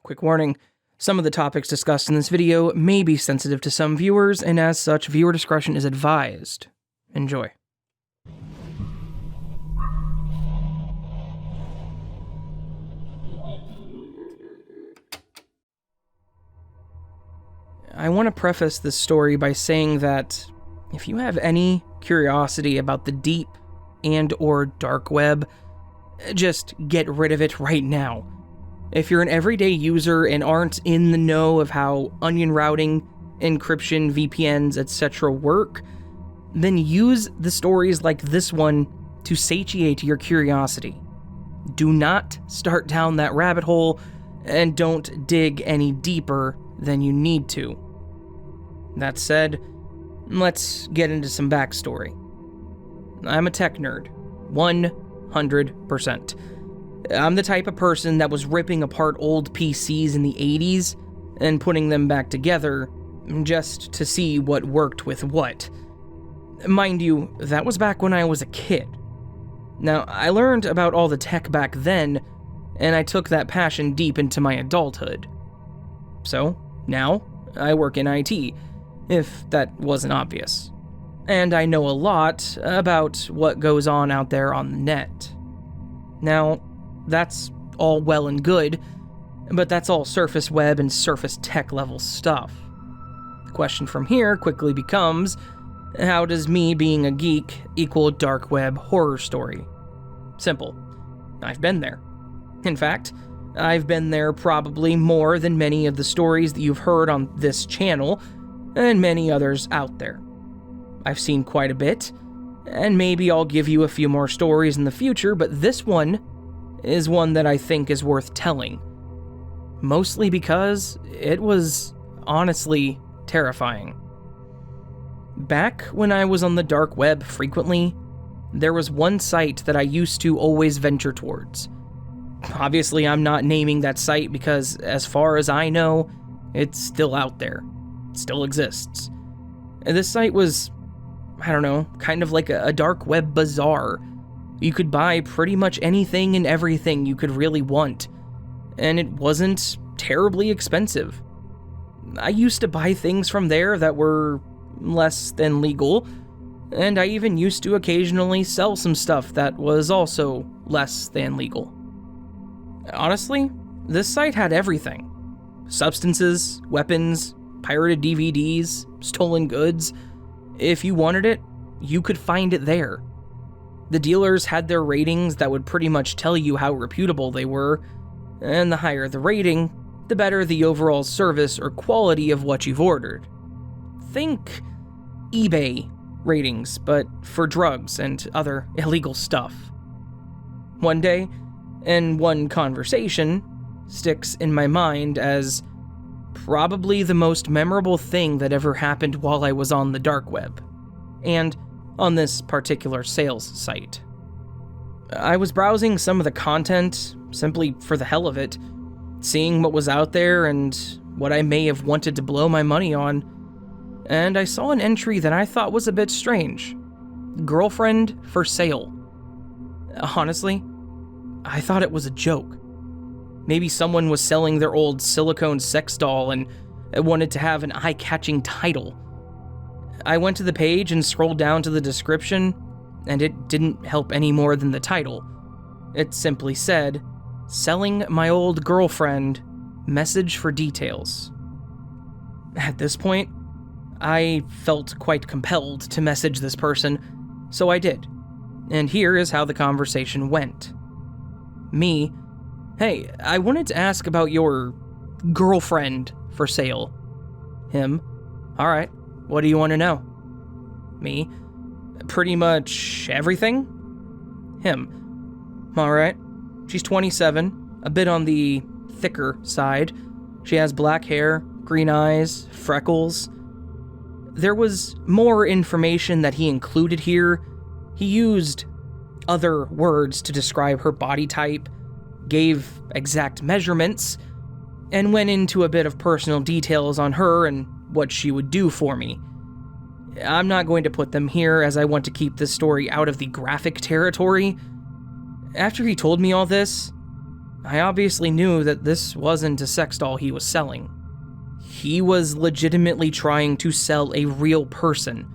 Quick warning, some of the topics discussed in this video may be sensitive to some viewers, and as such, viewer discretion is advised. Enjoy. I want to preface this story by saying that if you have any curiosity about the deep and/or dark web, just get rid of it right now. If you're an everyday user and aren't in the know of how onion routing, encryption, VPNs, etc. work, then use the stories like this one to satiate your curiosity. Do not start down that rabbit hole, and don't dig any deeper than you need to. That said, let's get into some backstory. I'm a tech nerd, 100%. I'm the type of person that was ripping apart old PCs in the 80s and putting them back together just to see what worked with what. Mind you, that was back when I was a kid. Now, I learned about all the tech back then, and I took that passion deep into my adulthood. So, now, I work in IT, if that wasn't obvious. And I know a lot about what goes on out there on the net. Now, that's all well and good, but that's all surface web and surface tech level stuff. The question from here quickly becomes, how does me being a geek equal dark web horror story? Simple. I've been there. In fact, I've been there probably more than many of the stories that you've heard on this channel, and many others out there. I've seen quite a bit, and maybe I'll give you a few more stories in the future, but this one is one that I think is worth telling. Mostly because it was honestly terrifying. Back when I was on the dark web frequently, there was one site that I used to always venture towards. Obviously, I'm not naming that site because, as far as I know, it's still out there. It still exists. And this site was, I don't know, kind of like a dark web bazaar. You could buy pretty much anything and everything you could really want, and it wasn't terribly expensive. I used to buy things from there that were less than legal, and I even used to occasionally sell some stuff that was also less than legal. Honestly, this site had everything. Substances, weapons, pirated DVDs, stolen goods. If you wanted it, you could find it there. The dealers had their ratings that would pretty much tell you how reputable they were, and the higher the rating, the better the overall service or quality of what you've ordered. Think eBay ratings, but for drugs and other illegal stuff. One day, and one conversation, sticks in my mind as probably the most memorable thing that ever happened while I was on the dark web, and on this particular sales site. I was browsing some of the content, simply for the hell of it, seeing what was out there and what I may have wanted to blow my money on, and I saw an entry that I thought was a bit strange. Girlfriend for sale. Honestly, I thought it was a joke. Maybe someone was selling their old silicone sex doll and wanted to have an eye-catching title. I went to the page and scrolled down to the description, and it didn't help any more than the title. It simply said, "Selling my old girlfriend, message for details." At this point, I felt quite compelled to message this person, so I did. And here is how the conversation went. Me: "Hey, I wanted to ask about your girlfriend for sale." Him: "Alright, what do you want to know?" Me: "Pretty much everything." Him: "Alright, she's 27, a bit on the thicker side. She has black hair, green eyes, freckles." There was more information that he included here. He used other words to describe her body type, gave exact measurements, and went into a bit of personal details on her and what she would do for me. I'm not going to put them here as I want to keep this story out of the graphic territory. After he told me all this, I obviously knew that this wasn't a sex doll he was selling. He was legitimately trying to sell a real person.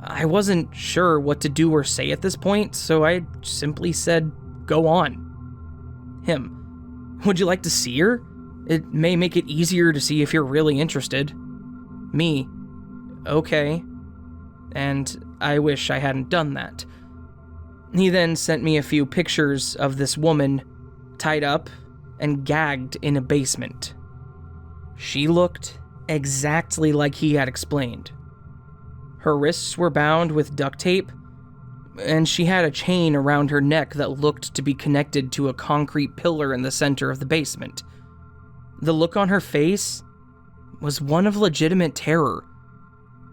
I wasn't sure what to do or say at this point, so I simply said, "Go on." Him, "Would you like to see her? It may make it easier to see if you're really interested." Me, "Okay." And I wish I hadn't done that. He then sent me a few pictures of this woman tied up and gagged in a basement. She looked exactly like he had explained. Her wrists were bound with duct tape, and she had a chain around her neck that looked to be connected to a concrete pillar in the center of the basement. The look on her face was one of legitimate terror.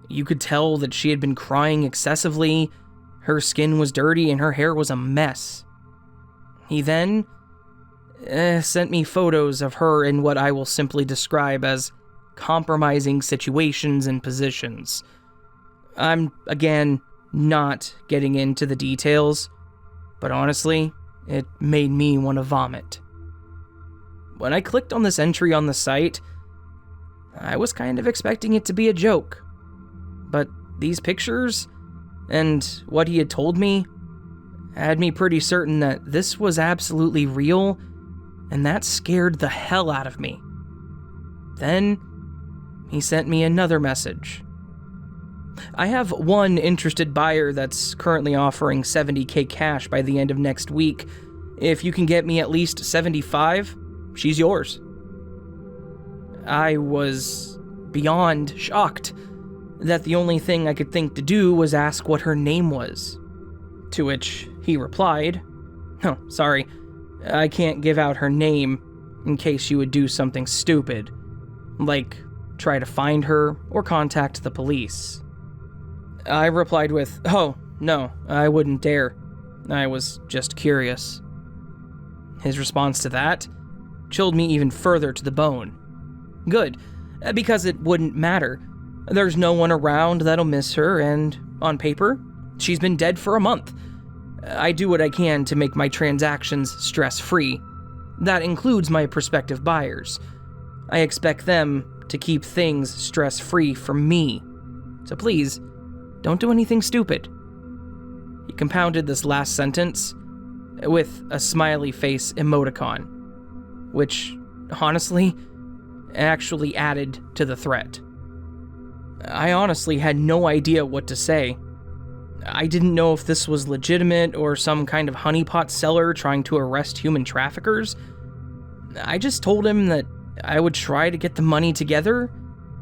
You could tell that she had been crying excessively, her skin was dirty, and her hair was a mess. He then sent me photos of her in what I will simply describe as compromising situations and positions. I'm, again, not getting into the details, but honestly, it made me want to vomit. When I clicked on this entry on the site, I was kind of expecting it to be a joke, but these pictures and what he had told me had me pretty certain that this was absolutely real, and that scared the hell out of me. Then, he sent me another message. "I have one interested buyer that's currently offering $70K cash by the end of next week. If you can get me at least 75, she's yours." I was beyond shocked that the only thing I could think to do was ask what her name was. To which he replied, "Oh, sorry, I can't give out her name in case you would do something stupid, like try to find her or contact the police." I replied with, "Oh, no, I wouldn't dare. I was just curious." His response to that chilled me even further to the bone. Good, because it wouldn't matter. There's no one around that'll miss her, and on paper, she's been dead for a month. I do what I can to make my transactions stress-free. That includes my prospective buyers. I expect them to keep things stress-free for me. So please, don't do anything stupid. He compounded this last sentence with a smiley face emoticon, which, honestly, actually added to the threat. I honestly had no idea what to say. I didn't know if this was legitimate or some kind of honeypot seller trying to arrest human traffickers. I just told him that I would try to get the money together,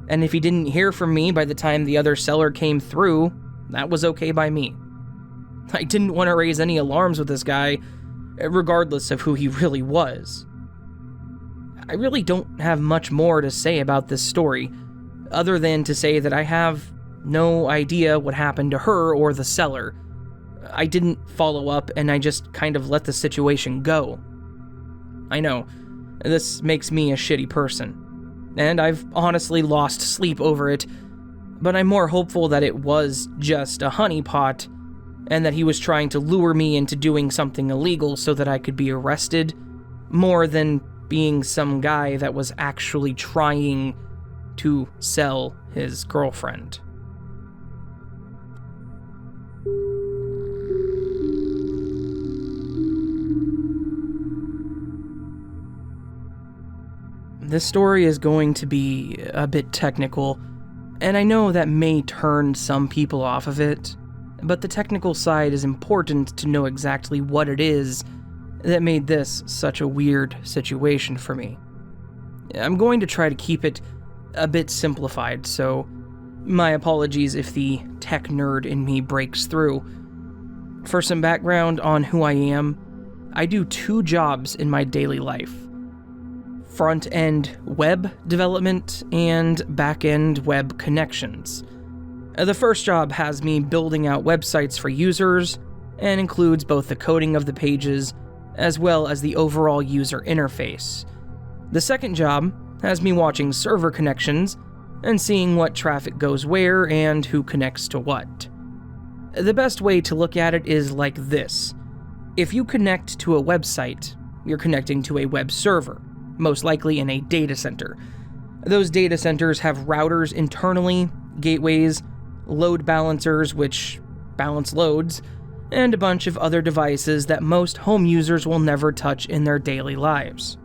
and if he didn't hear from me by the time the other seller came through, that was okay by me. I didn't want to raise any alarms with this guy, regardless of who he really was. I really don't have much more to say about this story, other than to say that I have no idea what happened to her or the seller. I didn't follow up, and I just kind of let the situation go. I know, this makes me a shitty person, and I've honestly lost sleep over it, but I'm more hopeful that it was just a honeypot, and that he was trying to lure me into doing something illegal so that I could be arrested, more than being some guy that was actually trying to sell his girlfriend. This story is going to be a bit technical, and I know that may turn some people off of it, but the technical side is important to know exactly what it is that made this such a weird situation for me. I'm going to try to keep it a bit simplified, so my apologies if the tech nerd in me breaks through. For some background on who I am, I do 2 jobs in my daily life: front-end web development and back-end web connections. The first job has me building out websites for users and includes both the coding of the pages as well as the overall user interface. The second job has me watching server connections and seeing what traffic goes where and who connects to what. The best way to look at it is like this. If you connect to a website, you're connecting to a web server, most likely in a data center. Those data centers have routers internally, gateways, load balancers which balance loads, and a bunch of other devices that most home users will never touch in their daily lives.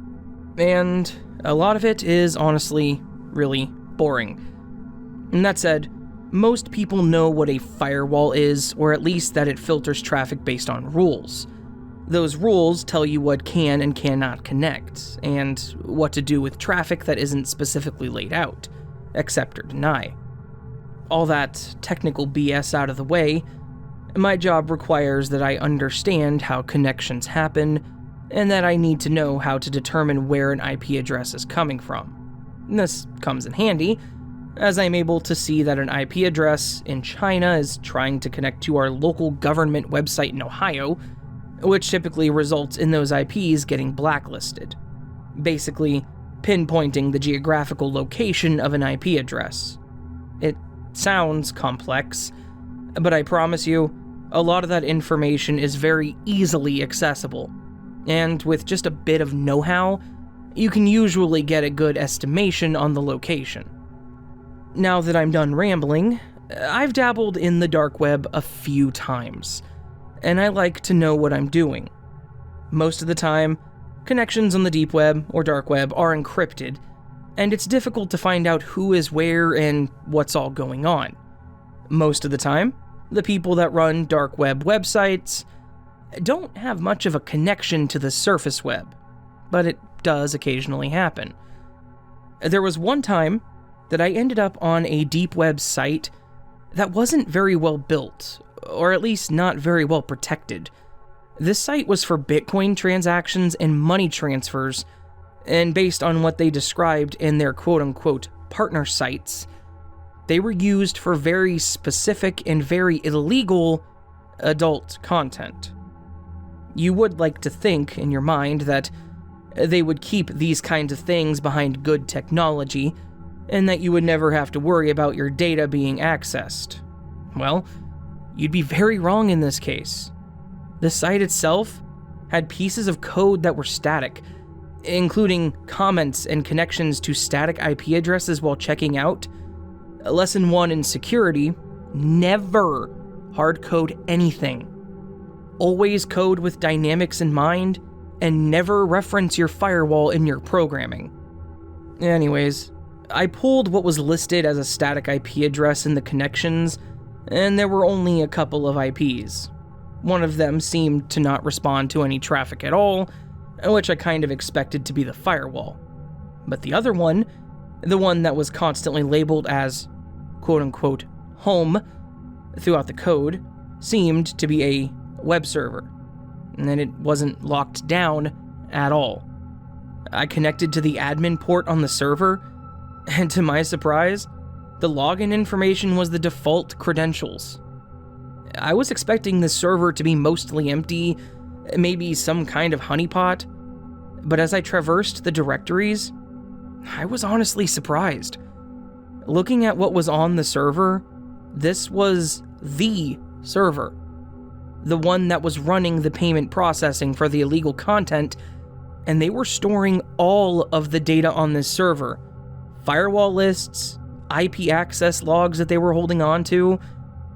And a lot of it is honestly really boring. And that said, most people know what a firewall is, or at least that it filters traffic based on rules. Those rules tell you what can and cannot connect, and what to do with traffic that isn't specifically laid out, accept or deny. All that technical BS out of the way, my job requires that I understand how connections happen, and that I need to know how to determine where an IP address is coming from. This comes in handy, as I'm able to see that an IP address in China is trying to connect to our local government website in Ohio, which typically results in those IPs getting blacklisted, basically pinpointing the geographical location of an IP address. It sounds complex, but I promise you, a lot of that information is very easily accessible, and with just a bit of know-how, you can usually get a good estimation on the location. Now that I'm done rambling, I've dabbled in the dark web a few times, and I like to know what I'm doing. Most of the time, connections on the deep web or dark web are encrypted, and it's difficult to find out who is where and what's all going on. Most of the time, the people that run dark web websites don't have much of a connection to the surface web, but it does occasionally happen. There was one time that I ended up on a deep web site that wasn't very well built, or at least not very well protected. This site was for Bitcoin transactions and money transfers, and based on what they described in their quote-unquote partner sites, they were used for very specific and very illegal adult content. You would like to think in your mind that they would keep these kinds of things behind good technology, and that you would never have to worry about your data being accessed. Well, you'd be very wrong in this case. The site itself had pieces of code that were static, including comments and connections to static IP addresses while checking out. Lesson 1 in security: never hardcode anything. Always code with dynamics in mind, and never reference your firewall in your programming. Anyways, I pulled what was listed as a static IP address in the connections, and there were only a couple of IPs. One of them seemed to not respond to any traffic at all, which I kind of expected to be the firewall. But the other one, the one that was constantly labeled as quote-unquote home throughout the code, seemed to be a web server, and it wasn't locked down at all. I connected to the admin port on the server, and to my surprise, the login information was the default credentials. I was expecting the server to be mostly empty, maybe some kind of honeypot, but as I traversed the directories, I was honestly surprised. Looking at what was on the server, this was the server. The one that was running the payment processing for the illegal content, and they were storing all of the data on this server. Firewall lists, IP access logs that they were holding on to.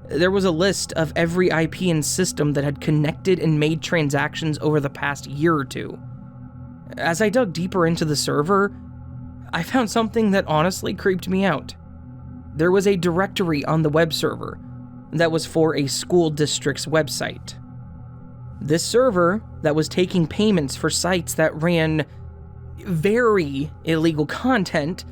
There was a list of every IP and system that had connected and made transactions over the past year or two. As I dug deeper into the server, I found something that honestly creeped me out. There was a directory on the web server that was for a school district's website. This server that was taking payments for sites that ran very illegal content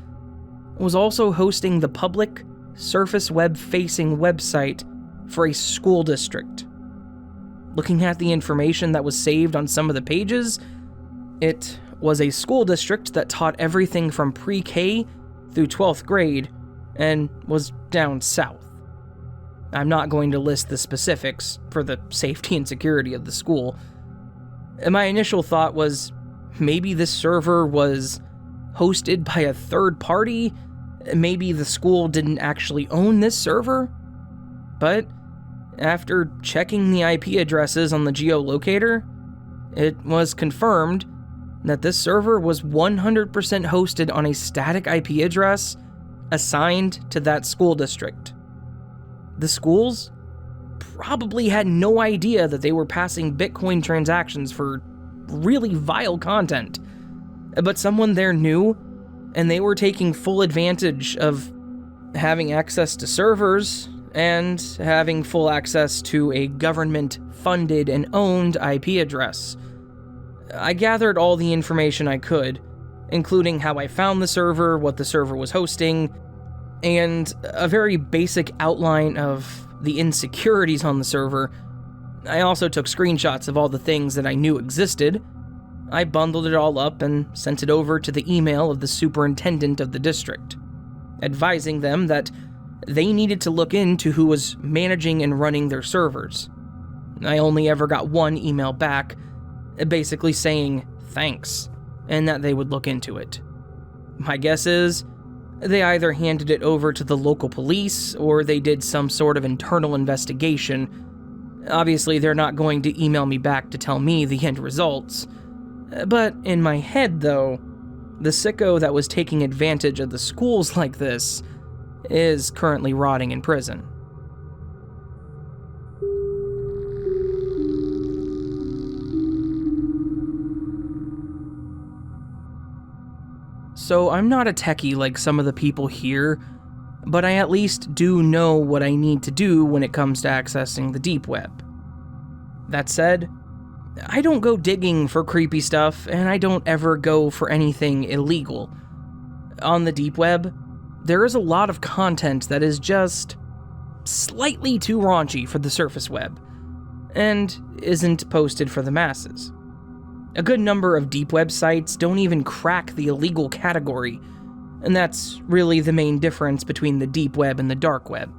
was also hosting the public surface web-facing website for a school district. Looking at the information that was saved on some of the pages, it was a school district that taught everything from pre-K through 12th grade and was down south. I'm not going to list the specifics for the safety and security of the school. My initial thought was maybe this server was hosted by a third party. Maybe the school didn't actually own this server. But after checking the IP addresses on the geolocator, it was confirmed that this server was 100% hosted on a static IP address assigned to that school district. The schools probably had no idea that they were passing Bitcoin transactions for really vile content, but someone there knew, and they were taking full advantage of having access to servers and having full access to a government-funded and owned IP address. I gathered all the information I could, including how I found the server, what the server was hosting, and a very basic outline of the insecurities on the server. I also took screenshots of all the things that I knew existed. I bundled it all up and sent it over to the email of the superintendent of the district, advising them that they needed to look into who was managing and running their servers. I only ever got one email back, basically saying thanks, and that they would look into it. My guess is they either handed it over to the local police or they did some sort of internal investigation. Obviously, they're not going to email me back to tell me the end results. But in my head, though, the sicko that was taking advantage of the schools like this is currently rotting in prison. So I'm not a techie like some of the people here, but I at least do know what I need to do when it comes to accessing the deep web. That said, I don't go digging for creepy stuff, and I don't ever go for anything illegal. On the deep web, there is a lot of content that is just slightly too raunchy for the surface web, and isn't posted for the masses. A good number of deep web sites don't even crack the illegal category, and that's really the main difference between the deep web and the dark web.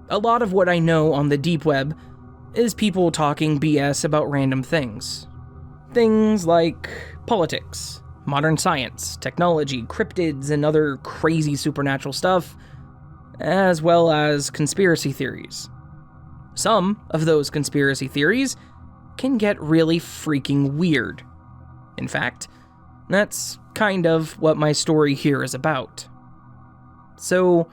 A lot of what I know on the deep web is people talking BS about random things. Things like politics, modern science, technology, cryptids, and other crazy supernatural stuff, as well as conspiracy theories. Some of those conspiracy theories can get really freaking weird. In fact, that's kind of what my story here is about. So,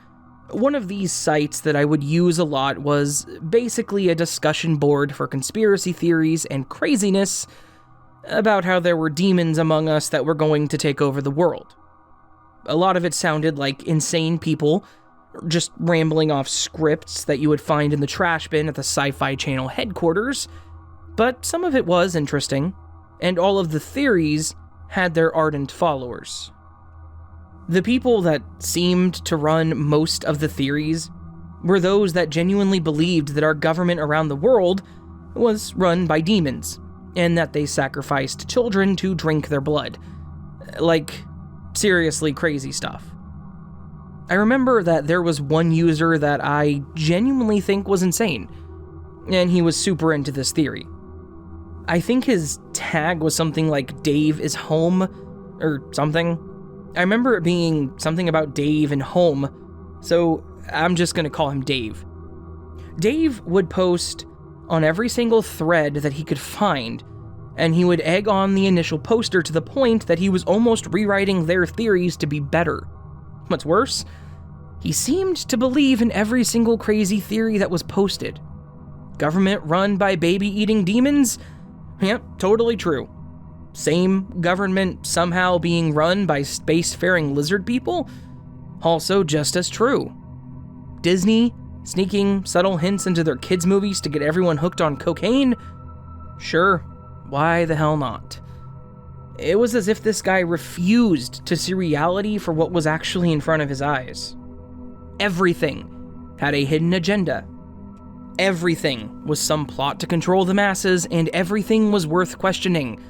one of these sites that I would use a lot was basically a discussion board for conspiracy theories and craziness about how there were demons among us that were going to take over the world. A lot of it sounded like insane people just rambling off scripts that you would find in the trash bin at the Sci-Fi Channel headquarters, but some of it was interesting, and all of the theories had their ardent followers. The people that seemed to run most of the theories were those that genuinely believed that our government around the world was run by demons, and that they sacrificed children to drink their blood. Like, seriously crazy stuff. I remember that there was one user that I genuinely think was insane, and he was super into this theory. I think his tag was something like Dave is home, or something. I remember it being something about Dave and home, so I'm just gonna call him Dave. Dave would post on every single thread that he could find, and he would egg on the initial poster to the point that he was almost rewriting their theories to be better. What's worse, he seemed to believe in every single crazy theory that was posted. Government run by baby-eating demons? Yep, totally true. Same government somehow being run by spacefaring lizard people? Also just as true. Disney sneaking subtle hints into their kids' movies to get everyone hooked on cocaine? Sure, why the hell not? It was as if this guy refused to see reality for what was actually in front of his eyes. Everything had a hidden agenda. Everything was some plot to control the masses, and everything was worth questioning.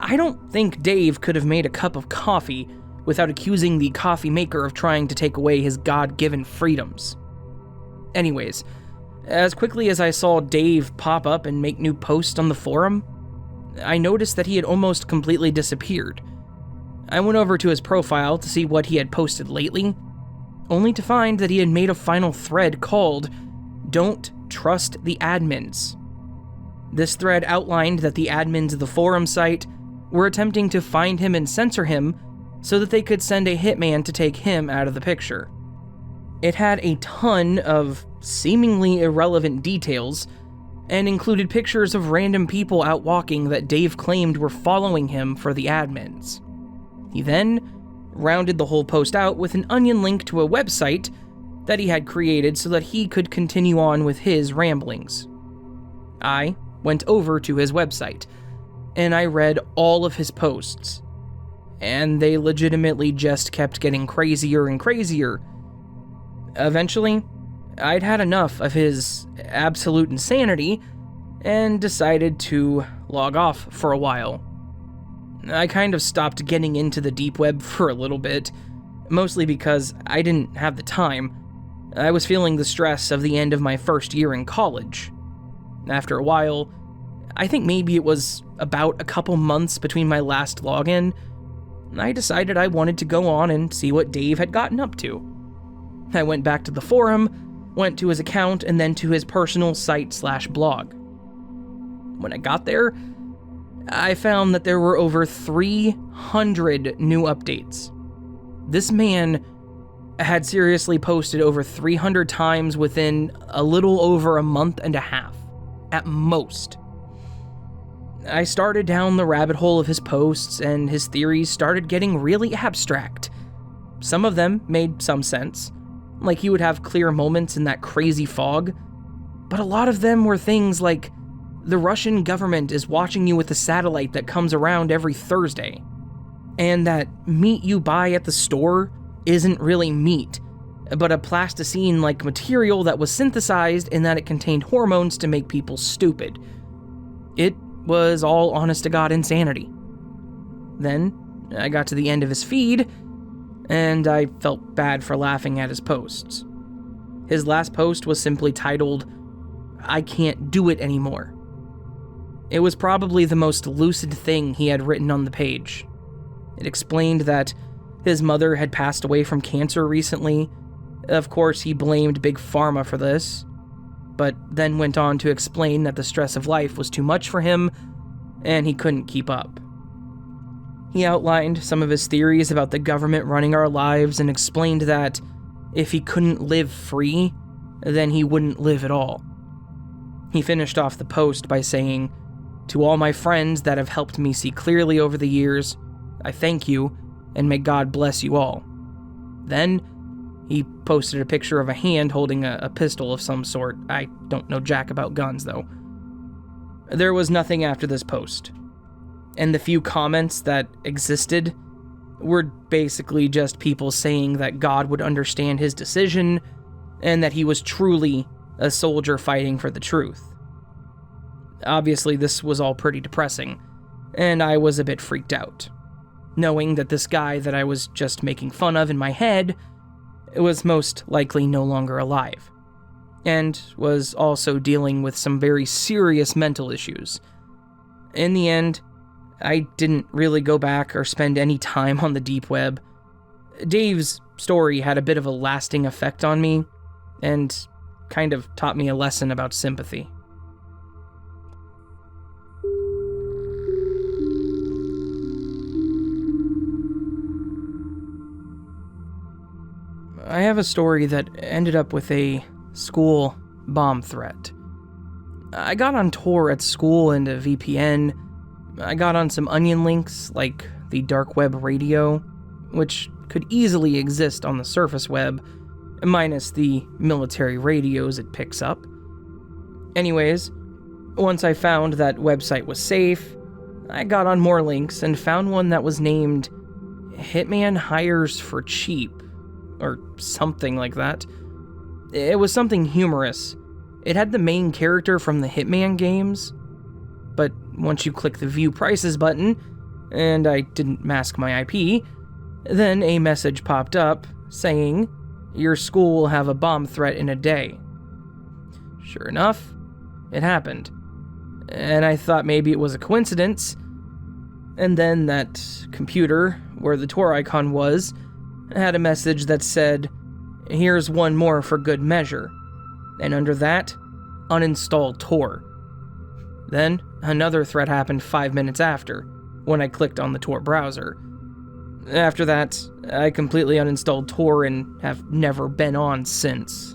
I don't think Dave could have made a cup of coffee without accusing the coffee maker of trying to take away his God-given freedoms. Anyways, as quickly as I saw Dave pop up and make new posts on the forum, I noticed that he had almost completely disappeared. I went over to his profile to see what he had posted lately, only to find that he had made a final thread called "Don't Trust the Admins." This thread outlined that the admins of the forum site were attempting to find him and censor him so that they could send a hitman to take him out of the picture. It had a ton of seemingly irrelevant details and included pictures of random people out walking that Dave claimed were following him for the admins. He then rounded the whole post out with an onion link to a website that he had created so that he could continue on with his ramblings. I went over to his website, and I read all of his posts, and they legitimately just kept getting crazier and crazier. Eventually, I'd had enough of his absolute insanity and decided to log off for a while. I kind of stopped getting into the deep web for a little bit, mostly because I didn't have the time. I was feeling the stress of the end of my first year in college. After a while, I think maybe it was about a couple months between my last login, I decided I wanted to go on and see what Dave had gotten up to. I went back to the forum, went to his account, and then to his personal site/blog. When I got there, I found that there were over 300 new updates. This man had seriously posted over 300 times within a little over a month and a half, at most. I started down the rabbit hole of his posts, and his theories started getting really abstract. Some of them made some sense, like he would have clear moments in that crazy fog, but a lot of them were things like, the Russian government is watching you with a satellite that comes around every Thursday, and that meat you buy at the store isn't really meat, but a plasticine-like material that was synthesized in that it contained hormones to make people stupid. It was all honest-to-God insanity. Then, I got to the end of his feed, and I felt bad for laughing at his posts. His last post was simply titled, "I can't do it anymore." It was probably the most lucid thing he had written on the page. It explained that his mother had passed away from cancer recently. Of course, he blamed Big Pharma for this, but then went on to explain that the stress of life was too much for him, and he couldn't keep up. He outlined some of his theories about the government running our lives and explained that if he couldn't live free, then he wouldn't live at all. He finished off the post by saying, "To all my friends that have helped me see clearly over the years, I thank you, and may God bless you all." Then, he posted a picture of a hand holding a pistol of some sort. I don't know jack about guns, though. There was nothing after this post, and the few comments that existed were basically just people saying that God would understand his decision, and that he was truly a soldier fighting for the truth. Obviously, this was all pretty depressing, and I was a bit freaked out, knowing that this guy that I was just making fun of in my head was most likely no longer alive, and was also dealing with some very serious mental issues. In the end, I didn't really go back or spend any time on the deep web. Dave's story had a bit of a lasting effect on me, and kind of taught me a lesson about sympathy. I have a story that ended up with a school bomb threat. I got on Tor at school and a VPN. I got on some onion links like the dark web radio, which could easily exist on the surface web, minus the military radios it picks up. Anyways, once I found that website was safe, I got on more links and found one that was named Hitman Hires for Cheap, or something like that. It was something humorous. It had the main character from the Hitman games, but once you click the View Prices button, and I didn't mask my IP, then a message popped up saying, "Your school will have a bomb threat in a day." Sure enough, it happened. And I thought maybe it was a coincidence. And then that computer, where the Tor icon was, had a message that said, "Here's one more for good measure." And under that, uninstall Tor. Then, another threat happened 5 minutes after, when I clicked on the Tor browser. After that, I completely uninstalled Tor and have never been on since.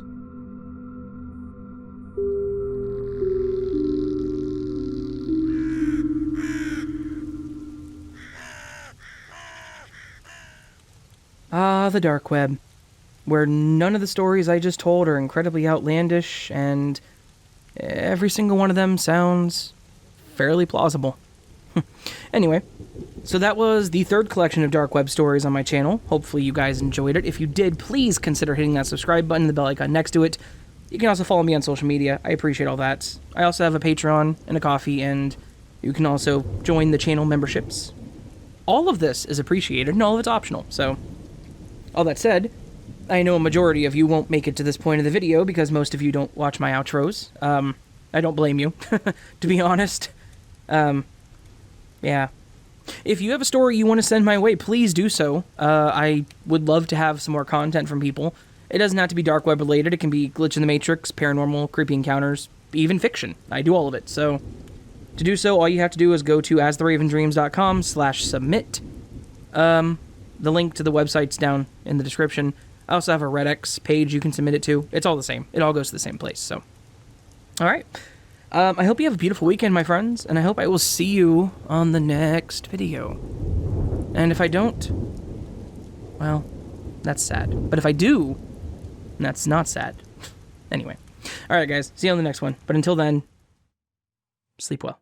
Ah, the dark web, where none of the stories I just told are incredibly outlandish, and every single one of them sounds fairly plausible. Anyway, so that was the third collection of dark web stories on my channel. Hopefully you guys enjoyed it. If you did, please consider hitting that subscribe button and the bell icon next to it. You can also follow me on social media. I appreciate all that. I also have a Patreon and a Ko-fi, and you can also join the channel memberships. All of this is appreciated, and all of it's optional, so... All that said, I know a majority of you won't make it to this point of the video because most of you don't watch my outros. I don't blame you, to be honest. Yeah. If you have a story you want to send my way, please do so. I would love to have some more content from people. It doesn't have to be dark web related. It can be Glitch in the Matrix, paranormal, creepy encounters, even fiction. I do all of it. So to do so, all you have to do is go to astheravendreams.com/submit. The link to the website's down in the description. I also have a Redx page you can submit it to. It's all the same. It all goes to the same place. So, all right. I hope you have a beautiful weekend, my friends, and I hope I will see you on the next video. And if I don't, well, that's sad. But if I do, that's not sad. Anyway. All right, guys. See you on the next one. But until then, sleep well.